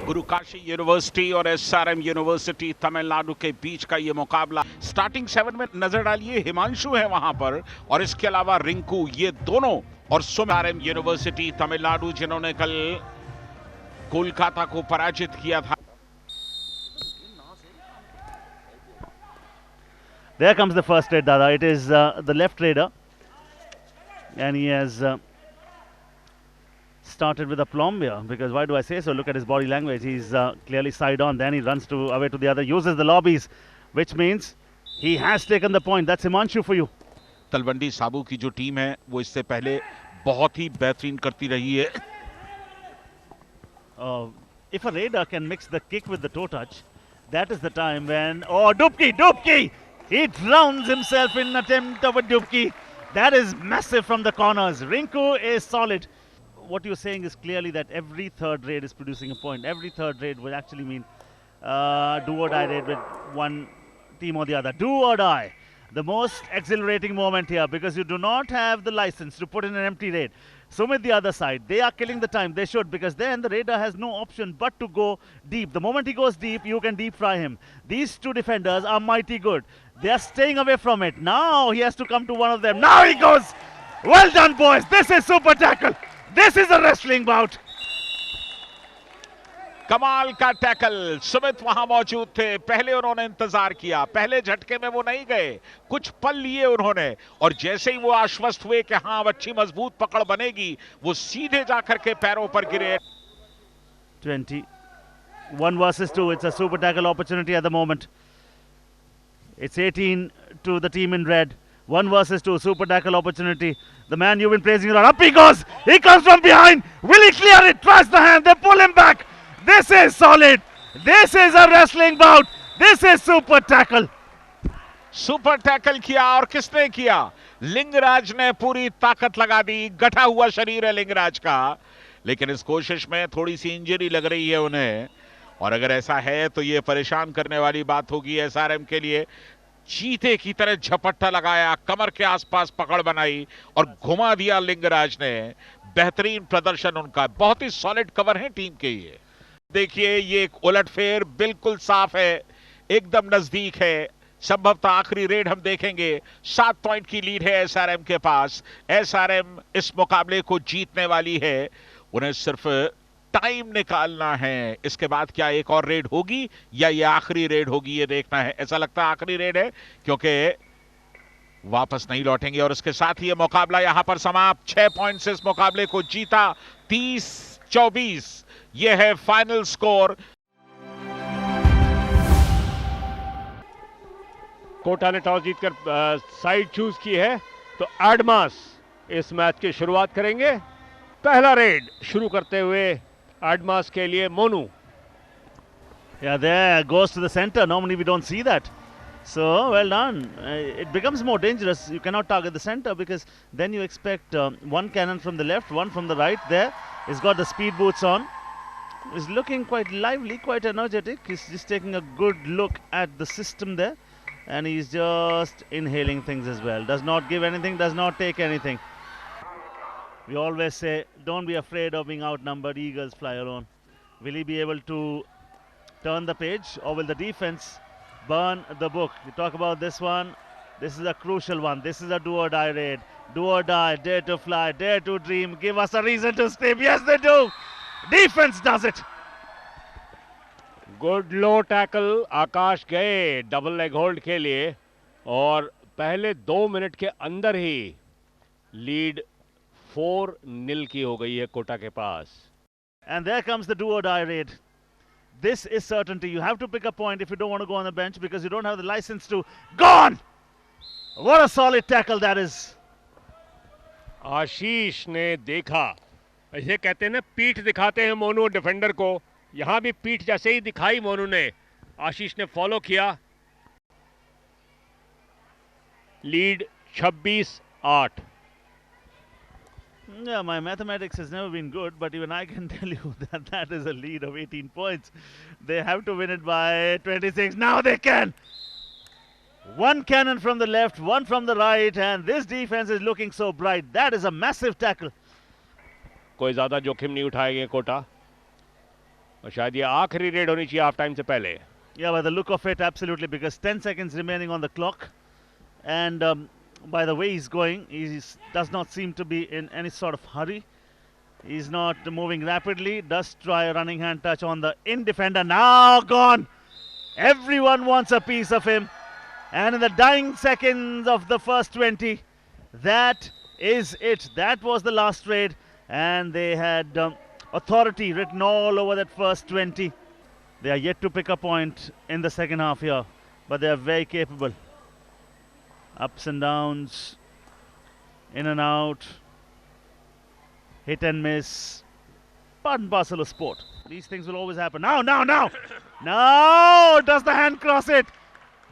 गुरु Kashi university और SRM university Tamil Nadu के बीच का ये मुकाबला। स्टार्टिंग 7 में नजर डालिए हिमांशु है वहां पर और इसके अलावा रिंकू, ये दोनों और एसआरएम यूनिवर्सिटी तमिलनाडु जिन्होंने कल कोलकाता को पराजित किया था। There comes the first raid, Dada. It is the left raider, and he has started with a plomb here. Because why do I say so? Look at his body language. He's clearly side on. Then he runs away to the other, uses the lobbies, which means he has taken the point. That's Himanshu for you. Talwandi साबू की जो team है वो इससे पहले बहुत ही बेहतरीन करती रही है। If a raider can mix the kick with the toe touch, that is the time when Dubki! He drowns himself in an attempt of a Dubki. That is massive from the corners. Rinku is solid. What you're saying is clearly that every third raid is producing a point. Every third raid will actually mean do or die raid with one team or the other. Do or die. The most exhilarating moment here, because you do not have the license to put in an empty raid. Sumit the other side, they are killing the time. They should, because then the raider has no option but to go deep. The moment he goes deep, you can deep fry him. These two defenders are mighty good. They are staying away from it. Now he has to come to one of them. Now he goes. Well done, boys. This is super tackle. This is a wrestling bout. कमाल का tackle. Sumit वहां मौजूद थे, पहले उन्होंने इंतजार किया, पहले झटके में वो नहीं गए, कुछ पल लिए उन्होंने और जैसे ही वो आश्वस्त हुए कि हाँ अच्छी मजबूत पकड़ बनेगी, वो सीधे जाकर के पैरों पर गिरे। 21 versus 2. It's a super tackle opportunity at the moment. It's 18 to the team in red. 1 versus 2. Super tackle opportunity. The man you've been praising around. Up he goes. He comes from behind. Will he clear it? Tries the hand. They pull him back. This is solid. This is a wrestling bout. This is super tackle. Super tackle किया और किसने किया? लिंगराज ने पूरी ताकत लगा दी। गठा हुआ शरीर है लिंगराज का, लेकिन इस कोशिश में थोड़ी सी इंजरी लग रही है उन्हें, और अगर ऐसा है तो ये परेशान करने वाली बात होगी एसआरएम के लिए। चीते की तरह झपट्टा लगाया, कमर के आसपास पकड़ बनाई और घुमा दिया लिंगराज ने। बेहतरीन प्रदर्शन उनका, बहुत ही सॉलिड कवर है टीम के ये। देखिए ये एक उलटफेर बिल्कुल साफ है, एकदम नजदीक है। संभवतः आखिरी रेड हम देखेंगे। 7 पॉइंट की लीड है एसआरएम के पास। एसआरएम इस मुकाबले को जीतने वाली है, उन्हें सिर्फ टाइम निकालना है। इसके बाद क्या एक और रेड होगी या ये आखिरी रेड होगी, ये देखना है। ऐसा लगता है आखिरी रेड है, क्योंकि वापस नहीं लौटेंगे। और इसके साथ ही ये मुकाबला यहां पर समाप्त। 6 पॉइंट से इस मुकाबले को जीता, 30-24 ये है फाइनल स्कोर। कोटा ने टॉस जीतकर साइड चूज की है, तो एडमास इस मैच की शुरुआत करेंगे। पहला रेड शुरू करते हुए एडमास के लिए Monu. Yeah, there goes to the center. Normally we don't see that. So well done. It becomes more dangerous. You cannot target the center because then you expect one cannon from the left, one from the right. There, he's got the speed boots on. He's looking quite lively, quite energetic. He's just taking a good look at the system there, and he's just inhaling things as well. Does not give anything, does not take anything. We always say, don't be afraid of being outnumbered. Eagles fly alone. Will he be able to turn the page, or will the defense burn the book? You talk about this one. This is a crucial one. This is a do or die raid. Do or die, dare to fly, dare to dream. Give us a reason to sleep. Yes, they do. Defense does it. Good low tackle. Akash गए double leg hold के लिए और पहले 2 minute के अंदर ही lead 4-0 की हो गई है कोटा के पास। And there comes the do or die raid. This is certainty. You have to pick a point if you don't want to go on the bench because you don't have the license to. Gone! What a solid tackle that is. आशीष ने देखा, ऐसे कहते हैं ना, पीठ दिखाते हैं Monu defender को। यहां भी पीठ जैसे ही दिखाई मोनू ने, आशीष ने फॉलो किया। Lead 26-8। Yeah, my mathematics has never been good, but even I can tell you that that is a lead of 18 points. They have to win it by 26. Now they can. One cannon from the left, one from the right, and this defense is looking so bright. That is a massive tackle. कोई ज्यादा जोखिम नहीं उठाएंगे कोटा। और शायद ये आखिरी red होनी चाहिए हाफ टाइम से पहले. Yeah, by the look of it, absolutely, because 10 seconds remaining on the clock. And by the way he's going, he does not seem to be in any sort of hurry. He's not moving rapidly. Does try a running hand touch on the in defender. Now gone. Everyone wants a piece of him. And in the dying seconds of the first 20, that is it. That was the last raid. And they had authority written all over that first 20. They are yet to pick a point in the second half here, but they are very capable. Ups and downs, in and out, hit and miss, part and parcel of sport. These things will always happen. Now! No! Does the hand cross it?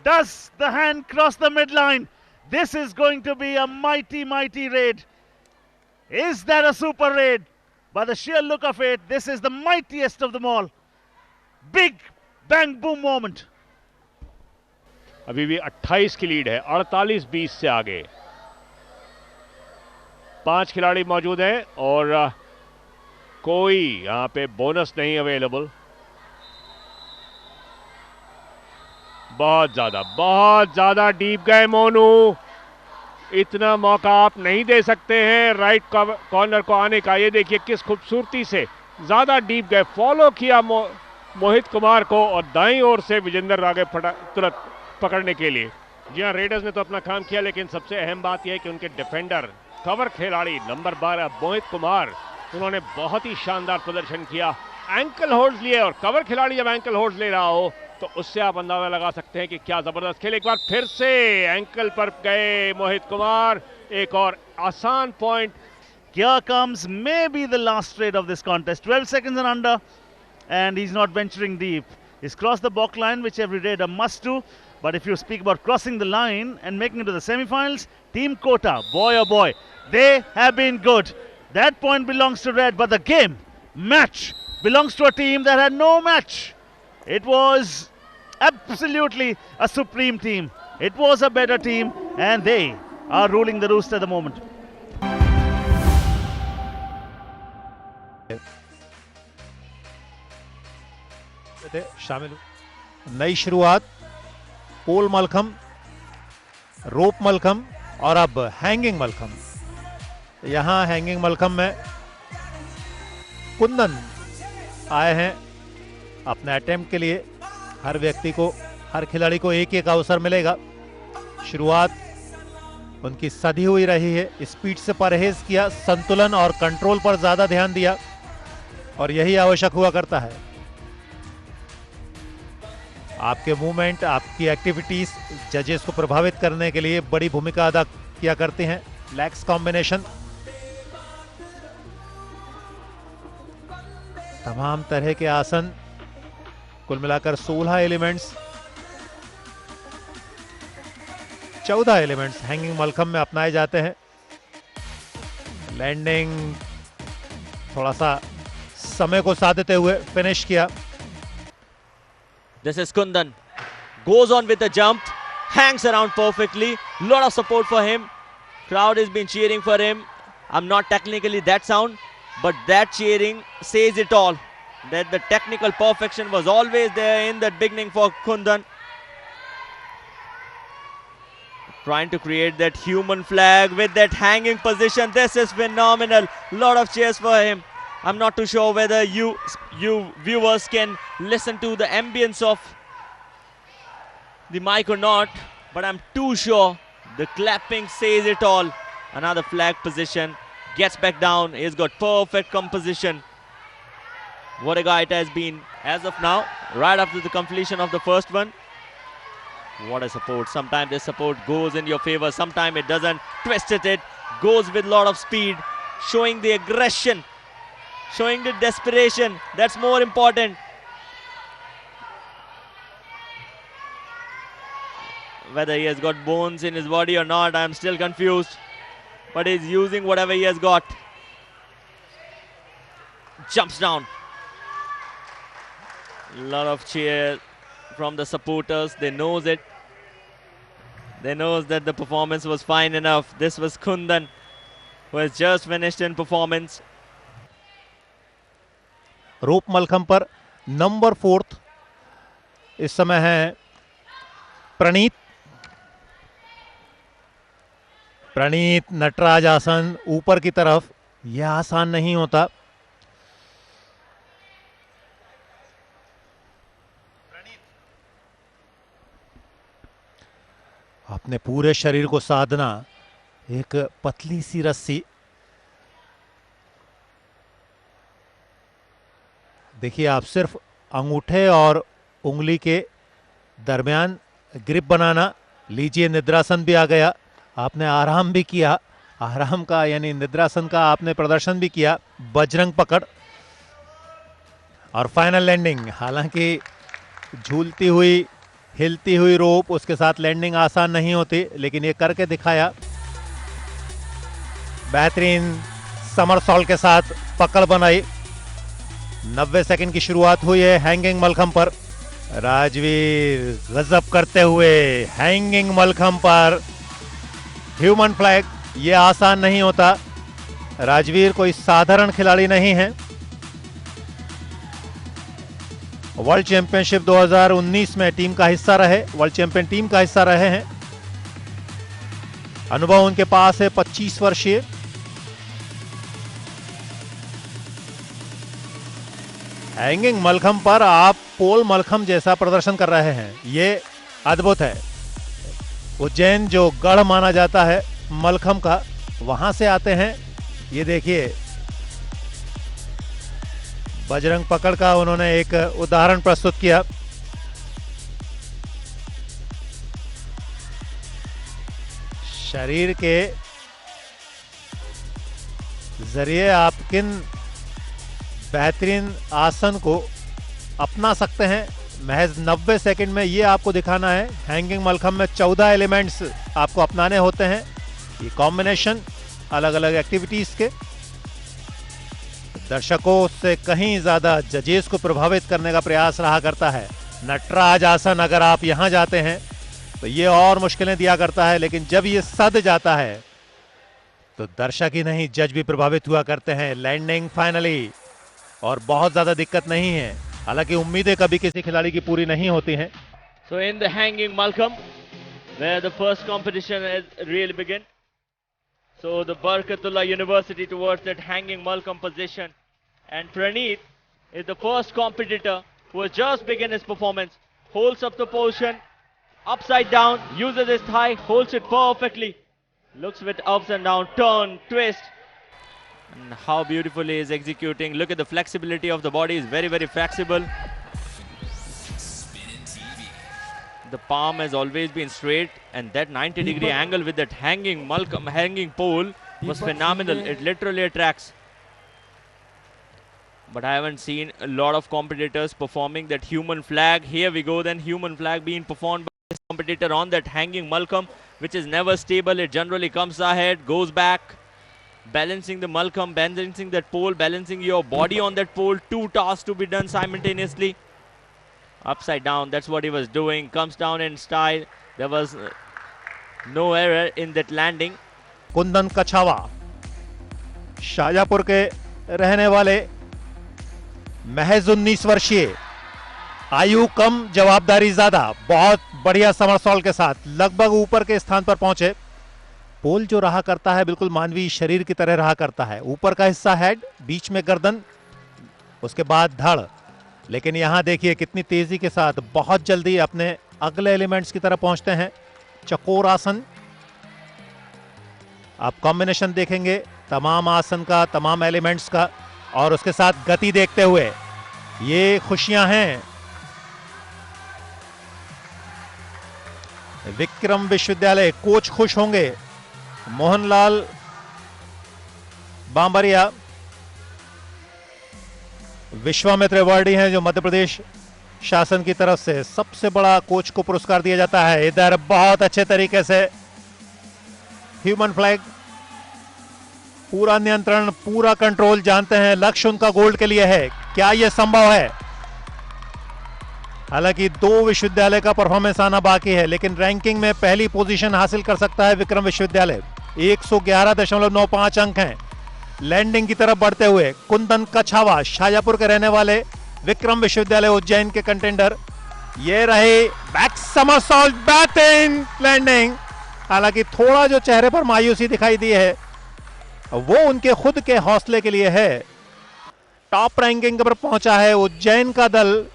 Does the hand cross the midline? This is going to be a mighty, mighty raid. Is that a super raid? By the sheer look of it, this is the mightiest of them all. Big bang boom moment. अभी भी 28 की lead है, 48-20 से आगे. 5 खिलाड़ी मौजूद हैं और कोई यहां पे बोनस नहीं अवेलेबल. बहुत ज्यादा डीप गए मोनू. इतना मौका आप नहीं दे सकते हैं राइट कॉर्नर को आने का. ये देखिए किस खूबसूरती से ज्यादा डीप गए. फॉलो किया मोहित कुमार को और दाईं ओर से विजेंद्र आगे तुरंत पकड़ने के लिए. जी हाँ, रेडर्स ने तो अपना काम किया, लेकिन सबसे अहम बात यह है कि उनके डिफेंडर कवर खिलाड़ी नंबर 12 मोहित कुमार, उन्होंने बहुत ही शानदार प्रदर्शन किया. एंकल होल्ड्स लिए, और कवर खिलाड़ी जब एंकल होल्ड्स ले रहा हो तो उससे आप अंदाजा लगा सकते हैं कि क्या जबरदस्त खेल. एक बार फिर से एंकल पर गए मोहित कुमार. एक और आसान point. Here comes maybe the last raid of this contest. 12 seconds and under, and he's not venturing deep. He's crossed the back line, which every raider must do. But if you speak about crossing the line and making it to the semi-finals, Team Kota, boy oh boy, they have been good. That point belongs to Red, but the game, match, belongs to a team that had no match. It was absolutely a supreme team. It was a better team, and they are ruling the roost at the moment. शामिल नई शुरुआत. पोल मलखम, रोप मलखम और अब hanging mallakhamb. यहां hanging mallakhamb में कुंदन आए हैं अपने अटेम्प्ट के लिए. हर व्यक्ति को, हर खिलाड़ी को एक एक अवसर मिलेगा. शुरुआत उनकी सधी हुई रही है. स्पीड से परहेज किया, संतुलन और कंट्रोल पर ज्यादा ध्यान दिया, और यही आवश्यक हुआ करता है. आपके मूवमेंट, आपकी एक्टिविटीज जजेस को प्रभावित करने के लिए बड़ी भूमिका अदा किया करते हैं. लेग्स कॉम्बिनेशन, तमाम तरह के आसन, कुल मिलाकर 16 एलिमेंट्स, 14 एलिमेंट्स हैंगिंग मलखम में अपनाए जाते हैं. लैंडिंग थोड़ा सा समय को साधते हुए फिनिश किया. This is Kundan. Goes on with the jump. Hangs around perfectly. Lot of support for him. Crowd has been cheering for him. I'm not technically that sound, but that cheering says it all. That the technical perfection was always there in the beginning for Kundan. Trying to create that human flag with that hanging position. This is phenomenal. Lot of cheers for him. I'm not too sure whether you viewers can listen to the ambience of the mic or not, but I'm too sure the clapping says it all. Another flag position, gets back down. He's got perfect composition. What a guy it has been as of now, right after the completion of the first one. What a support. Sometimes this support goes in your favor, sometimes it doesn't. Twisted it, goes with a lot of speed, showing the aggression, showing the desperation. That's more important. Whether he has got bones in his body or not, I'm still confused. But he's using whatever he has got. Jumps down. A lot of cheer from the supporters. They knows it. They knows that the performance was fine enough. This was Kundan, who has just finished in performance. रोप मलखम पर number 4 इस समय है प्रणीत। प्रणीत नटराज आसन ऊपर की तरफ, यह आसान नहीं होता। अपने पूरे शरीर को साधना, एक पतली सी रस्सी। देखिए आप सिर्फ अंगूठे और उंगली के दरमियान ग्रिप बनाना। लीजिए निद्रासन भी आ गया, आपने आराम भी किया, आराम का यानी निद्रासन का आपने प्रदर्शन भी किया। बजरंग पकड़ और फाइनल लैंडिंग। हालांकि झूलती हुई हिलती हुई रोप, उसके साथ लैंडिंग आसान नहीं होती, लेकिन ये करके दिखाया। बेहतरीन समरसॉल्ट के साथ पकड़ बनाई। 90 सेकंड की शुरुआत हुई है हैंगिंग मलखम पर। राजवीर गजब करते हुए हैंगिंग मलखम पर ह्यूमन फ्लैग, ये आसान नहीं होता। राजवीर कोई साधारण खिलाड़ी नहीं है। वर्ल्ड चैंपियनशिप 2019 में टीम का हिस्सा रहे, वर्ल्ड चैंपियन टीम का हिस्सा रहे हैं। अनुभव उनके पास है 25 वर्षीय। हैंगिंग मलखम पर आप पोल मलखम जैसा प्रदर्शन कर रहे हैं, ये अद्भुत है। उज्जैन जो गढ़ माना जाता है मलखम का, वहां से आते हैं। ये देखिए बजरंग पकड़ का उन्होंने एक उदाहरण प्रस्तुत किया। शरीर के जरिए आप किन बेहतरीन आसन को अपना सकते हैं। महज 90 सेकंड में ये आपको दिखाना है। हैंगिंग मलखम में 14 एलिमेंट्स आपको अपनाने होते हैं। ये कॉम्बिनेशन अलग अलग एक्टिविटीज के दर्शकों से कहीं ज्यादा जजेस को प्रभावित करने का प्रयास रहा करता है। नटराज आसन अगर आप यहां जाते हैं तो ये और मुश्किलें दिया करता है, लेकिन जब ये सद जाता है तो दर्शक ही नहीं जज भी प्रभावित हुआ करते हैं। लैंडिंग फाइनली, और बहुत ज्यादा दिक्कत नहीं है। हालांकि उम्मीदें कभी किसी खिलाड़ी की पूरी नहीं होती हैं। So in the hanging Malcolm, where the first competition has really begun. So the Barkatullah University towards that hanging Malcolm position. And Praneeth is the first competitor who has just begun his performance. Holds up the position, upside down, uses his thigh, holds it perfectly. Looks with ups and downs, turn, twist. And how beautifully he is executing. Look at the flexibility of the body, is very, very flexible. The palm has always been straight, and that 90-degree angle with that hanging Malcolm, hanging pole was phenomenal. It literally attracts. But I haven't seen a lot of competitors performing that human flag. Here we go, then human flag being performed by this competitor on that hanging Malcolm, which is never stable. It generally comes ahead, goes back, balancing the Malcolm, balancing that pole, balancing your body on that pole. Two tasks to be done simultaneously. Upside down, that's what he was doing. Comes down in style. There was no error in that landing. Kundan Kachhawa Shajapur के रहने वाले, महज 19 वर्षीय, आयु कम जवाबदारी ज्यादा, बहुत बढ़िया समरसॉल्ट के साथ लगभग ऊपर के स्थान पर पहुंचे। पोल जो रहा करता है बिल्कुल मानवीय शरीर की तरह रहा करता है। ऊपर का हिस्सा हेड, बीच में गर्दन, उसके बाद धड़। लेकिन यहां देखिए कितनी तेजी के साथ बहुत जल्दी अपने अगले एलिमेंट्स की तरफ पहुंचते हैं। चकोर आसन, आप कॉम्बिनेशन देखेंगे तमाम आसन का, तमाम एलिमेंट्स का, और उसके साथ गति देखते हुए ये खुशियां हैं। विक्रम विश्वविद्यालय कोच खुश होंगे। मोहनलाल बांबरिया विश्वामित्र अवार्ड हैं, जो मध्य प्रदेश शासन की तरफ से सबसे बड़ा कोच को पुरस्कार दिया जाता है। इधर बहुत अच्छे तरीके से ह्यूमन फ्लैग, पूरा नियंत्रण, पूरा कंट्रोल, जानते हैं लक्ष्य उनका गोल्ड के लिए है। क्या यह संभव है? हालांकि 2 विश्वविद्यालय का परफॉर्मेंस आना बाकी है, लेकिन रैंकिंग में पहली पोजीशन हासिल कर सकता है विक्रम विश्वविद्यालय। 111.95 अंक हैं। लैंडिंग की तरफ बढ़ते हुए कुंदन कछावा, शाजापुर के रहने वाले, विक्रम विश्वविद्यालय उज्जैन के कंटेंडर। ये रहे back somersault back in landing. हालांकि थोड़ा जो चेहरे पर मायूसी दिखाई दी है वो उनके खुद के हौसले के लिए है। टॉप रैंकिंग पर पहुंचा है उज्जैन का दल।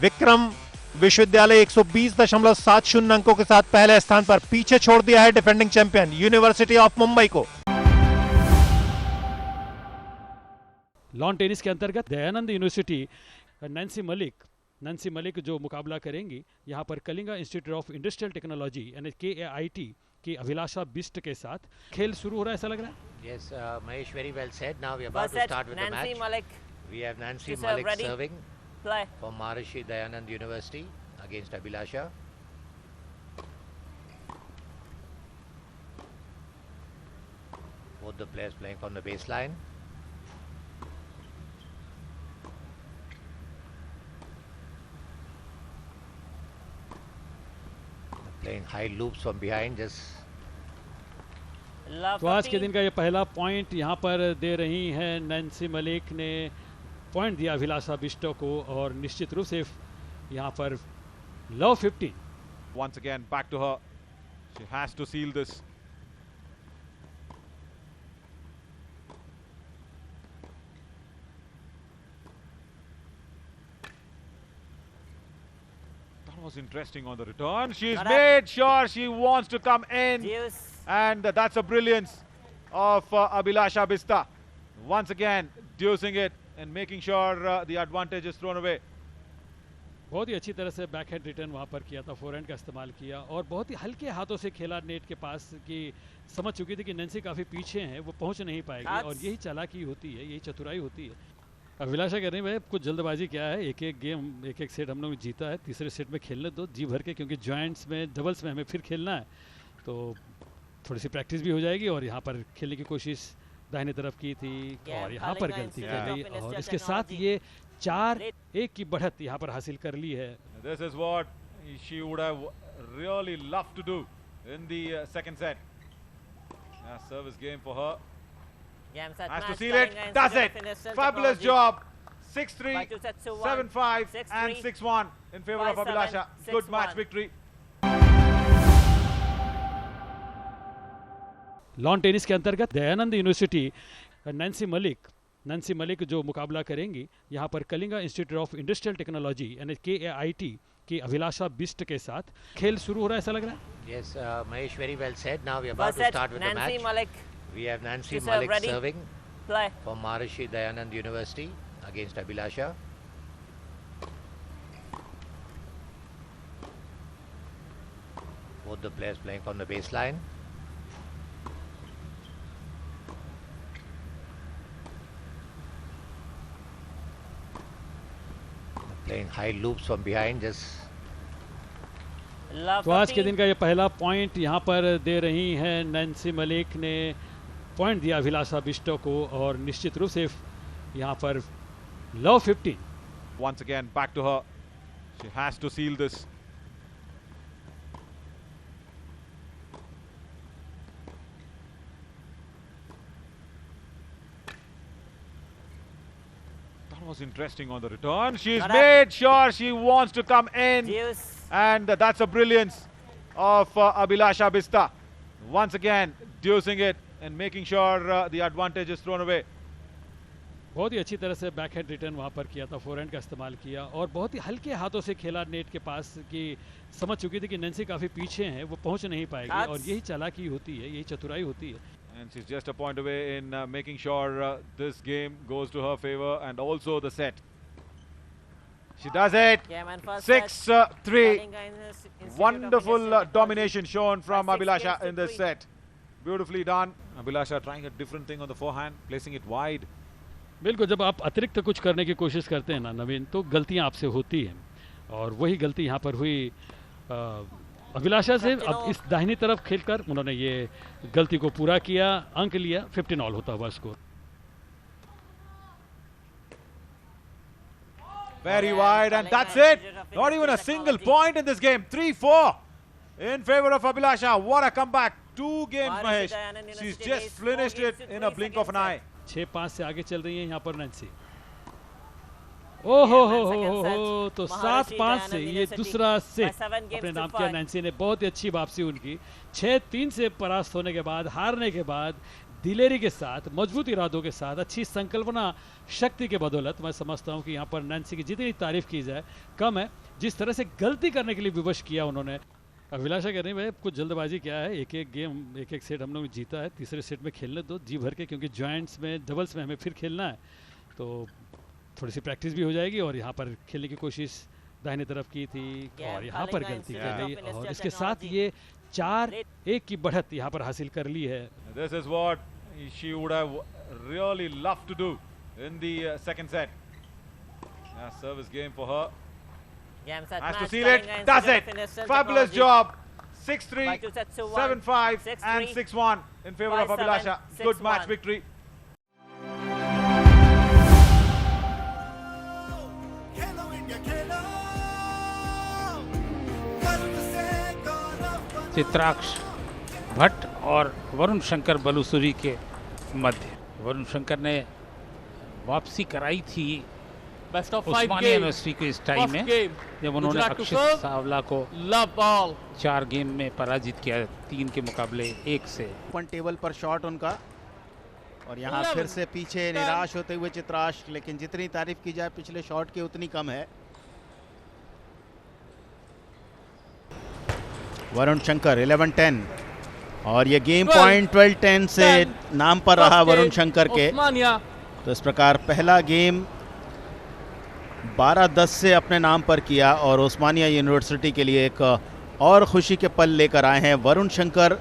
विक्रम विश्वविद्यालय 120.70 अंकों के साथ पहले स्थान पर, पीछे छोड़ दिया है defending champion university of Mumbai को। लॉन टेनिस के अंतर्गत दयानंद यूनिवर्सिटी नैन्सी मलिक जो मुकाबला करेंगी यहाँ पर Kalinga institute of industrial technology यानी KIT की अभिलाषा बिष्ट के साथ। खेल शुरू हो रहा है ऐसा लग रहा है। Yes, Mahesh, very well said. Now we are about to start with the match. We have Nancy Malik serving from Maharishi Dayanand University against Abhilasha. Both the players playing from the baseline. Playing high loops from behind, just तो आज के दिन का ये पहला point यहाँ पर दे रही हैं नैन्सी मलिक ने। पॉइंट दिया अभिलाषा बिष्टो को और निश्चित रूप से यहाँ पर love 15। Once again, back to her. She has to seal this. That was interesting on the return. She's made sure she wants to come in. And that's a brilliance of Abhilasha Bista. Once again, deucing it and making sure the advantage is thrown away. बहुत ही अच्छी तरह से backhand return वहाँ पर किया था, forehand का इस्तेमाल किया और बहुत ही हल्के हाथों से खेला नेट के पास की। समझ चुकी थी कि नैन्सी काफ़ी पीछे हैं, वो पहुँच नहीं पाएगी और यही चालाकी होती है, यही चतुराई होती है। अभिलाषा कह रही है भाई कुछ जल्दबाजी क्या है, एक एक गेम एक एक सेट हम लोग जीता है, तीसरे सेट में खेलने दो जी भर के, क्योंकि जॉइंट्स में डबल्स में हमें फिर खेलना है। तो थोड़ी सी प्रैक्टिस भी हो जाएगी और यहाँ पर खेलने की कोशिश दाहिने तरफ की थी और यहाँ पर गलती कर गई और इसके साथ ये 4-1 की बढ़त यहाँ पर हासिल कर ली है। This is what she would have really loved to do in the second set. Service game for her. Has to seal it. Does it. Fabulous job. 6-3, 7-5 and 6-1 in favor of Abhilasha. Good match victory. Lawn tennis के अंतर्गत Dayanand university Nancy Malik जो मुकाबला करेंगी यहाँ पर Kalinga institute of industrial technology यानी KIT की अभिलाषा बिष्ट के साथ। खेल शुरू हो रहा है ऐसा लग रहा है। Yes, Mahesh, very well said. Now we are about to start with the match. We have Nancy Malik serving from Maharishi Dayanand University against Abhilasha. Both the players playing from the baseline. Playing high loops from behind, just तो आज के दिन का ये पहला point यहाँ पर दे रही हैं नैन्सी मलिक ने। पॉइंट दिया अभिलाषा बिष्टो को और निश्चित रूप से यहाँ पर love 15। Once again, back to her. She has to seal this. That was interesting on the return. She's made sure she wants to come in. And that's a brilliance of Abhilasha Bista. Once again, deucing it and making sure the advantage is thrown away. बहुत ही अच्छी तरह से backhand return वहाँ पर किया था, forehand का इस्तेमाल किया और बहुत ही हल्के हाथों से खेला नेट के पास की। समझ चुकी थी कि नैन्सी काफ़ी पीछे हैं, वो पहुँच नहीं पाएगी और यही चालाकी होती है, यही चतुराई होती है। And she's just a point away in making sure this game goes to her favor and also the set. She does it. 6-3. Wonderful domination shown from Abhilasha in this set. Beautifully done. Abhilasha trying a different thing on the forehand, placing it wide. बिल्कुल, जब आप अतिरिक्त कुछ करने की कोशिश करते हैं ना नवीन, तो गलतियां आपसे होती हैं और वही गलती यहाँ पर हुई अभिलाषा से। अब इस दाहिनी तरफ खेलकर उन्होंने ये गलती को पूरा किया, अंक लिया, 15 ऑल होता हुआ score. Very wide, and that's it. Not even a single point in this game. 3-4 in favor of Abhilasha. What a comeback. 2 games, Mahesh. She's just finished it in a blink of an eye. 6-5 से आगे चल रही है यहाँ पर Nancy. ओहो तो 7-5 से ये दूसरा सेट अपने नाम किया नैन्सी ने। बहुत ही अच्छी वापसी उनकी। 6-3 से परास्त होने के बाद, हारने के बाद दिलेरी के साथ, मजबूत इरादों के साथ, अच्छी संकल्पना शक्ति के बदौलत मैं समझता हूं कि यहाँ पर नैन्सी की जितनी तारीफ की जाए कम है। जिस तरह से गलती करने के लिए विवश किया उन्होंने। अभिलाषा कह रही भाई कुछ जल्दबाजी क्या है, एक एक गेम, एक एक सेट हम लोग जीता है, तीसरे सेट में खेलने दो जी भर के, क्योंकि जॉइंट्स में, डबल्स में हमें फिर खेलना है, तो थोड़ी सी प्रैक्टिस भी हो जाएगी। और यहाँ पर खेलने की कोशिश दाहिने तरफ की थी और यहाँ पर गलती की गई, और इसके साथ ये 4-1 की बढ़त यहाँ पर हासिल कर ली है। This is what she would have really loved to do in the second set. Service game for her. Has to seal it. Does it. Fabulous job. 6-3, 7-5 and 6-1 in favor of Abhilasha. Good match victory. Chitraksha Bhatt और वरुण शंकर बलूसुरी के मध्य वरुण शंकर ने वापसी कराई थी उस्मानिया university को इस time में, जब उन्होंने अक्षित सावला को 4 गेम में पराजित किया 3 के मुकाबले 1 से। ओपन टेबल पर शॉट उनका, और यहाँ फिर से पीछे निराश होते हुए चित्राक्ष, लेकिन जितनी तारीफ की जाए पिछले शॉट की उतनी कम है। वरुण शंकर 11-10 और ये गेम पॉइंट 12-10 से नाम पर रहा वरुण शंकर के। तो इस प्रकार पहला गेम 12-10 से अपने नाम पर किया और उस्मानिया यूनिवर्सिटी के लिए एक और खुशी के पल लेकर आए हैं वरुण शंकर।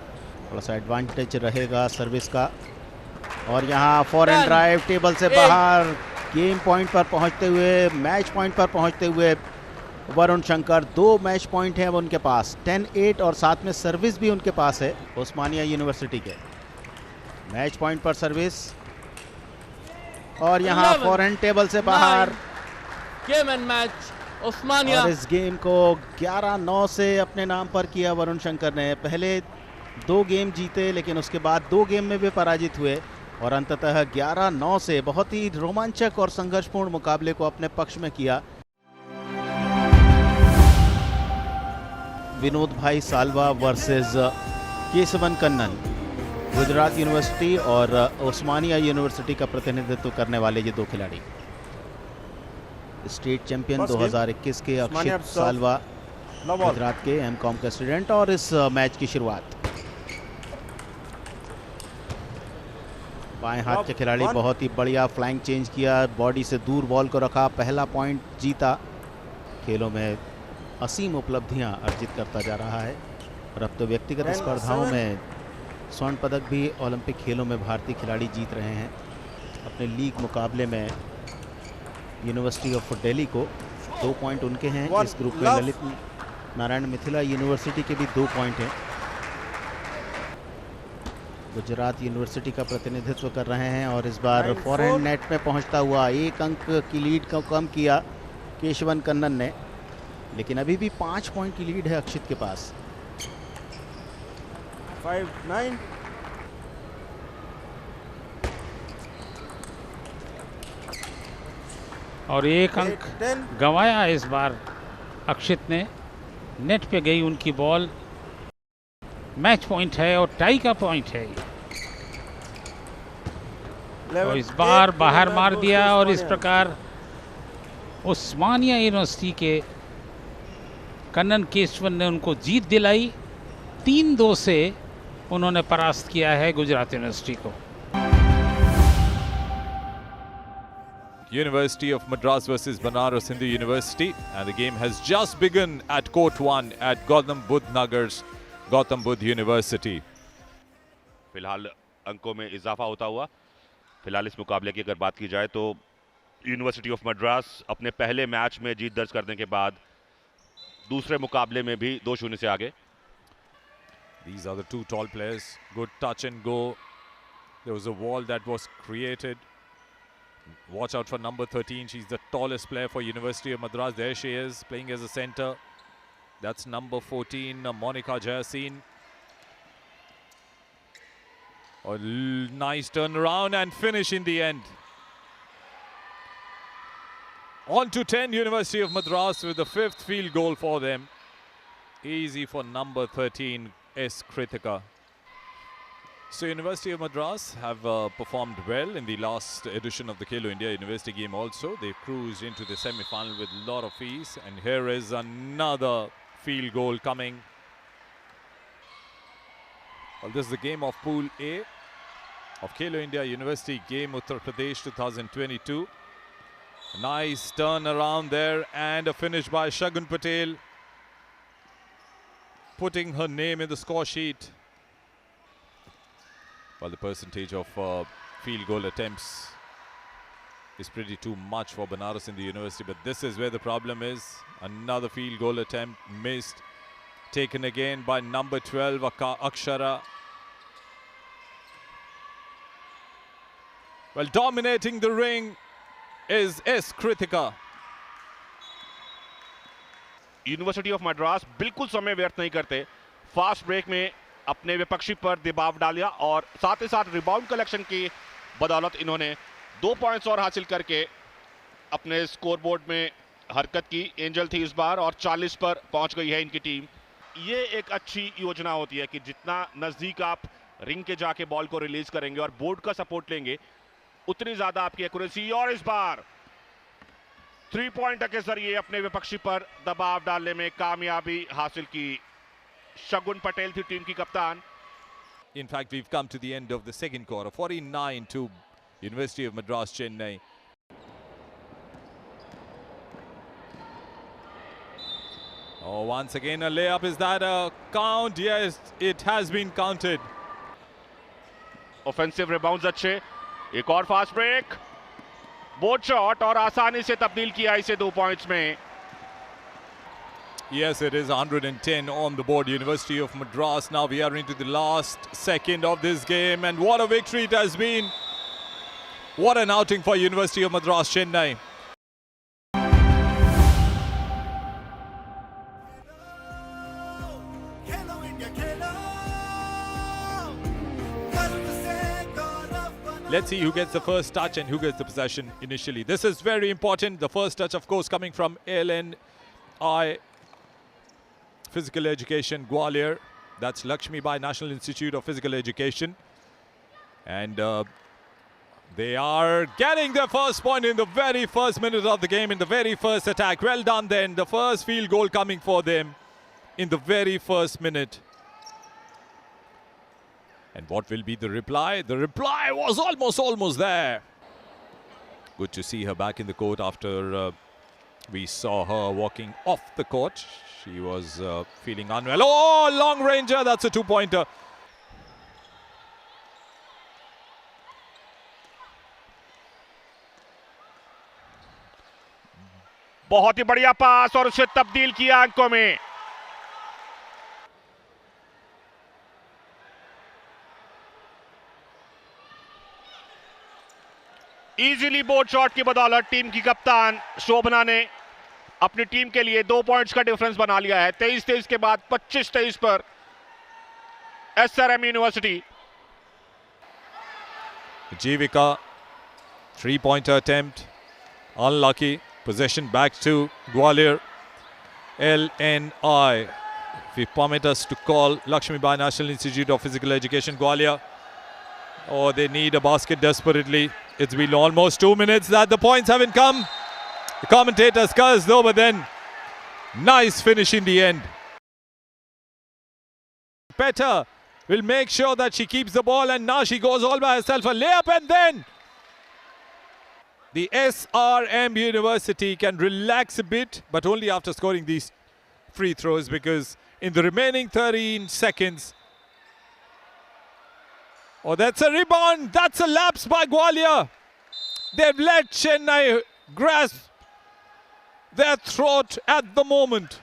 थोड़ा सा एडवांटेज रहेगा सर्विस का, और यहाँ फॉरहैंड ड्राइव टेबल से बाहर। गेम पॉइंट पर पहुंचते हुए, मैच पॉइंट पर पहुंचते हुए वरुण शंकर 2 मैच पॉइंट हैं अब उनके पास, 10-8, और साथ में सर्विस भी उनके पास है उस्मानिया यूनिवर्सिटी के। मैच पॉइंट पर सर्विस, और यहाँ फॉरहैंड टेबल से बाहर। गेम एंड मैच उस्मानिया। और इस गेम को 11-9 से अपने नाम पर किया वरुण शंकर ने। पहले 2 गेम जीते, लेकिन उसके बाद 2 गेम में भी पराजित हुए, और अंततः 11-9 से बहुत ही रोमांचक और संघर्षपूर्ण मुकाबले को अपने पक्ष में किया। विनोद भाई सालवा वर्सेस केशवन कन्नन, गुजरात यूनिवर्सिटी और उस्मानिया यूनिवर्सिटी का प्रतिनिधित्व करने वाले ये 2 खिलाड़ी। स्टेट चैंपियन 2021 के अक्षित सालवा गुजरात के एमकॉम के स्टूडेंट, और इस मैच की शुरुआत बाएं हाथ के खिलाड़ी बहुत ही बढ़िया फ्लैंक चेंज किया, बॉडी से दूर बॉल को रखा, पहला पॉइंट जीता। खेलों में असीम उपलब्धियां अर्जित करता जा रहा है, और अब तो व्यक्तिगत स्पर्धाओं में स्वर्ण पदक भी ओलंपिक खेलों में भारतीय खिलाड़ी जीत रहे हैं। अपने लीग मुकाबले में यूनिवर्सिटी ऑफ दिल्ली को 2 पॉइंट उनके हैं। इस ग्रुप में ललित नारायण मिथिला यूनिवर्सिटी के भी 2 पॉइंट हैं। गुजरात यूनिवर्सिटी का प्रतिनिधित्व कर रहे हैं, और इस बार फॉरहैंड नेट में पहुंचता हुआ 1 अंक की लीड को कम किया केशवन कन्नन ने, लेकिन अभी भी 5 पॉइंट की लीड है अक्षित के पास। 5-9 और 1 अंक गंवाया इस बार अक्षित ने। नेट पे गई उनकी बॉल, मैच पॉइंट है और टाई का पॉइंट है। और इस बार बाहर मार दिया, और इस प्रकार उस्मानिया यूनिवर्सिटी के कन्नन केशवन ने उनको जीत दिलाई। 3-2 से उन्होंने परास्त किया है गुजरात यूनिवर्सिटी को। University of Madras versus Banaras Hindu University, and the game has just begun at Court 1 at Gautam Budh Nagar's Gautam Budh University. फिलहाल अंकों में इजाफा होता हुआ फिलहाल इस मुकाबले की अगर बात की जाए तो यूनिवर्सिटी ऑफ मद्रास अपने पहले मैच में जीत दर्ज करने के बाद दूसरे मुकाबले में भी 2-0 से आगे। These are the 2 tall players. Good touch and go. There was a wall that was created. Watch out for number 13. She's the tallest player for University of Madras. There she is, playing as a center. That's number 14, Monica Jayasin. A nice turnaround and finish in the end. On to 10, University of Madras with the 5th field goal for them. Easy for number 13, S. Kritika. So University of Madras have performed well in the last edition of the Khelo India University game also. They cruised into the semi-final with a lot of ease. And here is another field goal coming. Well, this is the game of Pool A of Khelo India University game Uttar Pradesh 2022. A nice turn around there and a finish by Shagun Patel, putting her name in the score sheet. Well, the percentage of field goal attempts is pretty too much for Banaras in the university, but this is where the problem is. Another field goal attempt missed, taken again by number 12 Akshara. Well, dominating the ring is S. Kritika. University of Madras बिल्कुल समय व्यर्थ नहीं करते, fast break में अपने विपक्षी पर दबाव डाला और साथ ही साथ रिबाउंड कलेक्शन की बदौलत इन्होंने 2 पॉइंट्स और हासिल करके अपने स्कोरबोर्ड में हरकत की। एंजल थी इस बार और 40 पर पहुंच गई है इनकी टीम। ये एक अच्छी योजना होती है कि जितना नजदीक आप रिंग के जाके बॉल को रिलीज करेंगे और बोर्ड का सपोर्ट लेंगे, उतनी ज्यादा आपकी एक्यूरेसी। और इस बार 3 पॉइंटर के जरिए अपने विपक्षी पर दबाव डालने में कामयाबी हासिल की। शगुन पटेल थी टीम की कप्तान। In fact, we've come to the end of the second quarter. 49 to University of Madras, Chennai. Oh, once again a layup. Is that a count? Yes, it has been counted. Offensive rebounds अच्छे, एक और fast break, board shot और आसानी से तब्दील किया इसे 2 points में। Yes, it is 110 on the board. University of Madras. Now we are into the last second of this game, and what a victory it has been. What an outing for University of Madras, Chennai. Let's see who gets the first touch and who gets the possession initially. This is very important. The first touch, of course, coming from LNI Physical Education, Gwalior. That's Lakshmi Bai National Institute of Physical Education. And they are getting their first point in the very first minute of the game, in the very first attack. Well done then. The first field goal coming for them in the very first minute. And what will be the reply? The reply was almost there. Good to see her back in the court after we saw her walking off the court. She was feeling unwell. Oh, long ranger. That's a 2-pointer. बहुत ही बढ़िया पास और उसे तब्दील किया अंकों में। Easily board shot की बदौलत टीम की कप्तान शोभना ने अपनी टीम के लिए 2 पॉइंट्स का डिफरेंस बना लिया है। 23-23 के बाद 25-23 पर SRM university. Jeevika, 3-pointer attempt, unlucky. Possession back to Gwalior. LNI, if you permit us to call Lakshmi Bai National Institute of Physical Education, Gwalior. Oh, they need a basket desperately. It's been almost 2 minutes that the points haven't come. The commentators cursed though, but then nice finish in the end. Petter will make sure that she keeps the ball, and now she goes all by herself. A layup, and then the SRM University can relax a bit, but only after scoring these free throws, because in the remaining 13 seconds, oh, that's a rebound. That's a lapse by Gwalior. They've let Chennai grasp their throat at the moment.